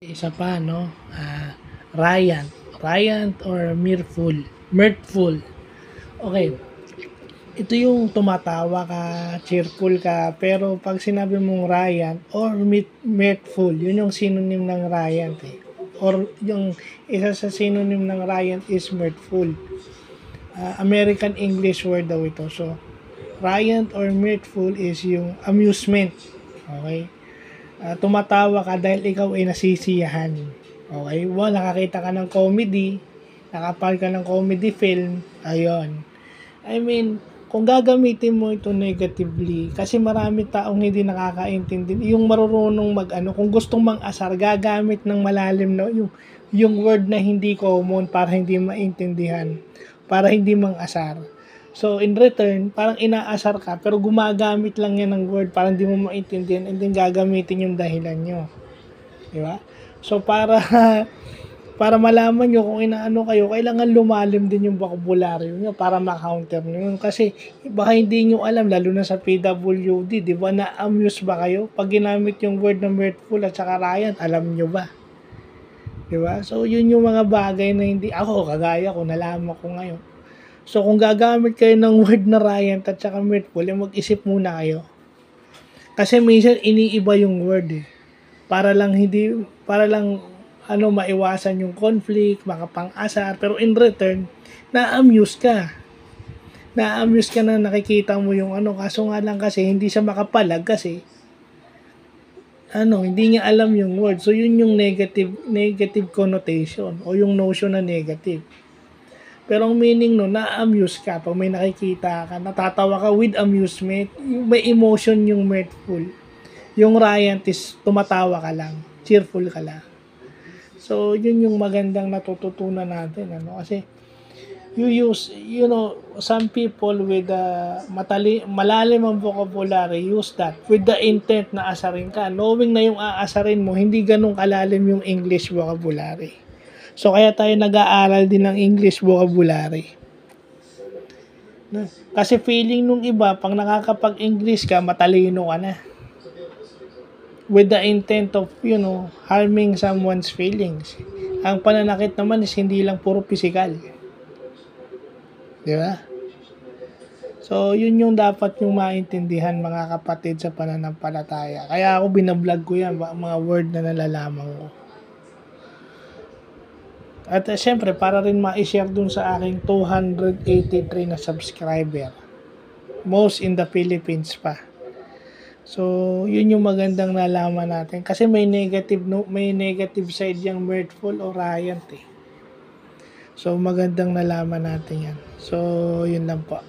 Isa pa, no? Ryan. Ryan or Mirthful. Mirthful. Okay. Ito yung tumatawa ka, cheerful ka, pero pag sinabi mong Ryan or Mirthful, yun yung synonym ng Ryan. Eh. Or yung isa sa synonym ng Ryan is mirthful. American English word daw ito. So, Ryan or mirthful is yung amusement. Okay? Tumatawa ka dahil ikaw ay nasisiyahan. Okay? Well, nakakita ka ng comedy, nakapal ka ng comedy film, ayun. I mean, kung gagamitin mo ito negatively, kasi marami taong hindi nakakaintindi, yung marunong kung gustong mang-asar, gagamit ng malalim na yung word na hindi common para hindi maintindihan, para hindi mang-asar. So, in return, parang inaasar ka, pero gumagamit lang yan ng word para hindi mo maintindihan and then gagamitin yung dahilan nyo. Di ba? So, para malaman nyo kung inaano kayo, kailangan lumalim din yung vocabulary nyo para ma-counter nyo. Kasi baka hindi nyo alam, lalo na sa PWD, di ba, na-amuse ba kayo? Pag ginamit yung word na mirthful at saka Ryan, alam nyo ba? Di ba? So, yun yung mga bagay na hindi, kagaya ko, nalaman ko ngayon. So, kung gagamit kayo ng word na Ryan at saka mirthful, mag-isip muna kayo. Kasi minsan, iniiba yung word eh. Para lang maiwasan yung conflict, makapang-asar, pero in return, na-amuse ka. Na-amuse ka na nakikita mo yung kaso nga lang kasi hindi siya makapalag kasi hindi niya alam yung word. So, yun yung negative connotation o yung notion na negative. Pero ang meaning na-amuse ka. Pag may nakikita ka, natatawa ka with amusement, may emotion yung mirthful. Yung Ryan is tumatawa ka lang, cheerful ka lang. So, yun yung magandang natututunan natin. Kasi, some people with malalim ang vocabulary use that with the intent na asarin ka. Knowing na yung aasarin mo, hindi ganun kalalim yung English vocabulary. So, kaya tayo nag-aaral din ng English vocabulary. Kasi feeling nung iba, pag nakakapag-English ka, matalino ka na. With the intent of, harming someone's feelings. Ang pananakit naman is hindi lang puro physical. Di ba? So, yun yung dapat yung maintindihan mga kapatid sa pananampalataya. Kaya ako binablog ko yan, mga word na nalalaman ko. At syempre, para rin ma-share dun sa aking 283 na subscriber. Most in the Philippines pa. So, yun yung magandang nalaman natin. Kasi may negative side yung mirthful o Ryan eh. So, magandang nalaman natin yan. So, yun lang po.